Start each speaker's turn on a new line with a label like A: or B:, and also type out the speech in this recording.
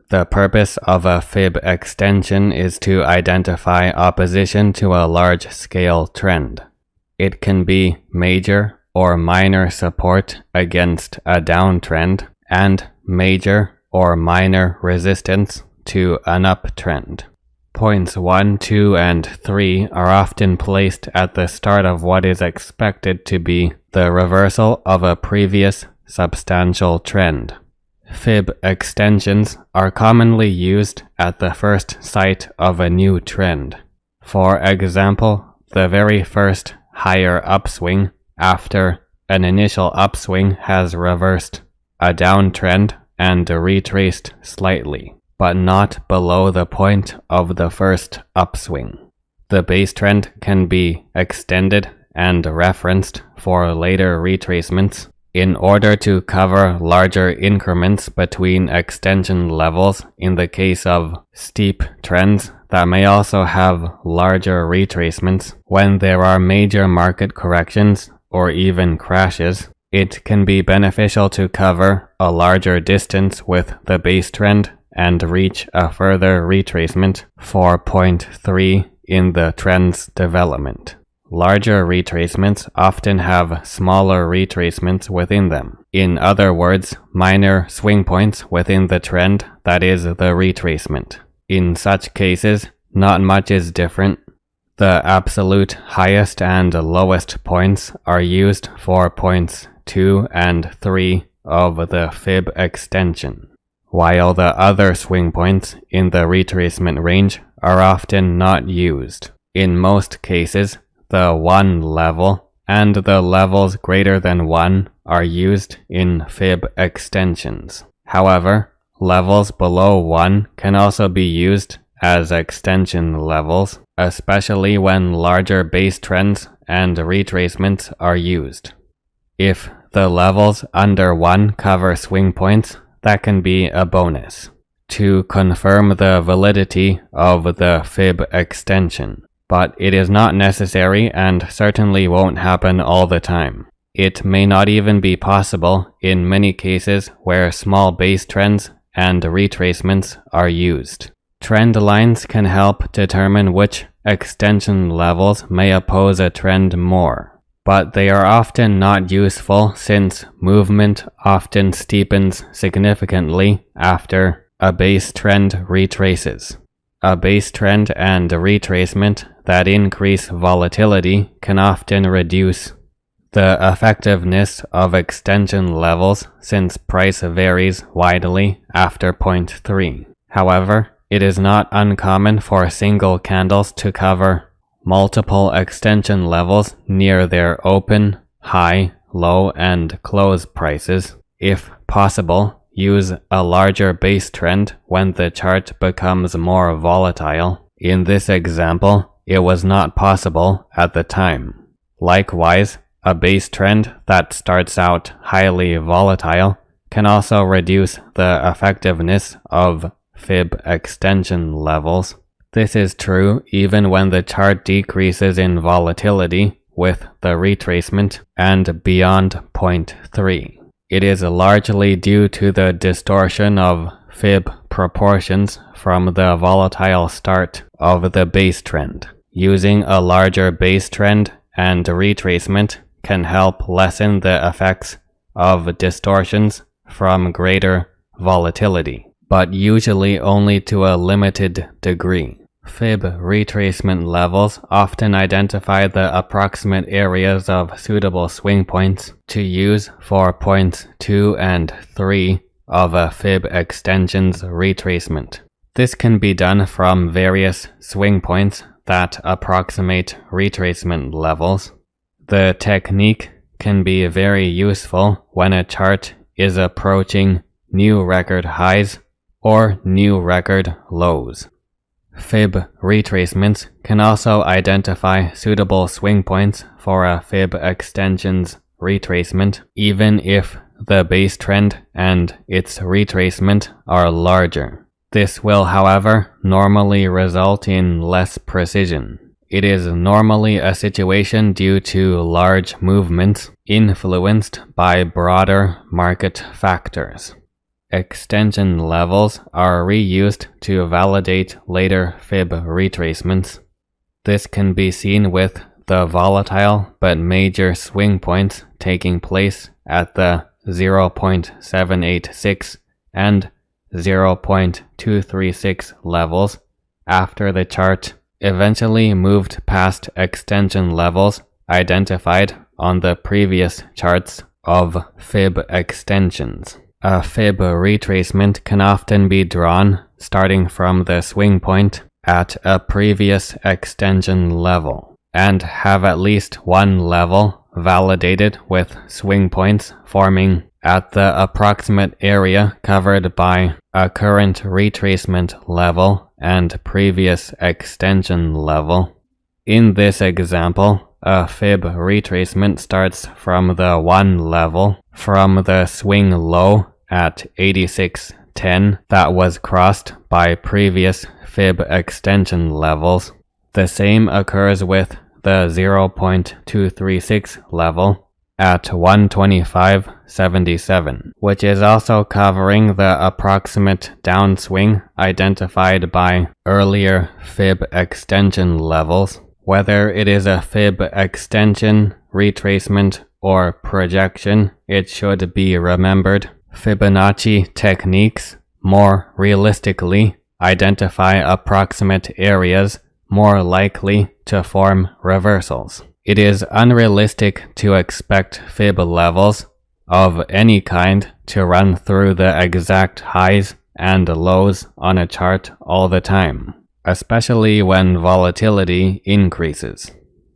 A: The purpose of a fib extension is to identify opposition to a large-scale trend. It can be major or minor support against a downtrend and major or minor resistance to an uptrend. Points 1, 2, and 3 are often placed at the start of what is expected to be the reversal of a previous substantial trend. Fib extensions are commonly used at the first sight of a new trend. For example, the very first higher upswing after an initial upswing has reversed a downtrend and retraced slightly, but not below the point of the first upswing. The base trend can be extended and referenced for later retracements in order to cover larger increments between extension levels in the case of steep trends that may also have larger retracements. When there are major market corrections or even crashes, it can be beneficial to cover a larger distance with the base trend and reach a further retracement for point 3 in the trend's development. Larger retracements often have smaller retracements within them. In other words, minor swing points within the trend that is the retracement. In such cases, not much is different. The absolute highest and lowest points are used for points 2 and 3 of the fib extension, while the other swing points in the retracement range are often not used. In most cases, the 1 level and the levels greater than 1 are used in fib extensions. However, levels below 1 can also be used as extension levels, especially when larger base trends and retracements are used. If the levels under 1 cover swing points, that can be a bonus to confirm the validity of the fib extension. But it is not necessary and certainly won't happen all the time. It may not even be possible in many cases where small base trends and retracements are used. Trend lines can help determine which extension levels may oppose a trend more, but they are often not useful since movement often steepens significantly after a base trend retraces. A base trend and retracement that increase volatility can often reduce the effectiveness of extension levels since price varies widely after point 3. However, it is not uncommon for single candles to cover multiple extension levels near their open, high, low, and close prices. If possible, use a larger base trend when the chart becomes more volatile. In this example, it was not possible at the time. Likewise, a base trend that starts out highly volatile can also reduce the effectiveness of fib extension levels. This is true even when the chart decreases in volatility with the retracement and beyond point 3. It is largely due to the distortion of fib proportions from the volatile start of the base trend. Using a larger base trend and retracement can help lessen the effects of distortions from greater volatility, but usually only to a limited degree. Fib retracement levels often identify the approximate areas of suitable swing points to use for points 2 and 3 of a fib extension's retracement. This can be done from various swing points that approximate retracement levels. The technique can be very useful when a chart is approaching new record highs or new record lows. Fib retracements can also identify suitable swing points for a fib extension's retracement, even if the base trend and its retracement are larger. This will, however, normally result in less precision. It is normally a situation due to large movements influenced by broader market factors. Extension levels are reused to validate later fib retracements. This can be seen with the volatile but major swing points taking place at the 0.786 and 0.236 levels after the chart eventually moved past extension levels identified on the previous charts of fib extensions. A fib retracement can often be drawn starting from the swing point at a previous extension level and have at least one level validated with swing points forming at the approximate area covered by a current retracement level and previous extension level. In this example, a fib retracement starts from the 1 level from the swing low at 86.10 that was crossed by previous fib extension levels. The same occurs with the 0.236 level at 125.77, which is also covering the approximate downswing identified by earlier fib extension levels. Whether it is a fib extension, retracement, or projection, it should be remembered. Fibonacci techniques more realistically identify approximate areas more likely to form reversals. It is unrealistic to expect fib levels of any kind to run through the exact highs and lows on a chart all the time, especially when volatility increases.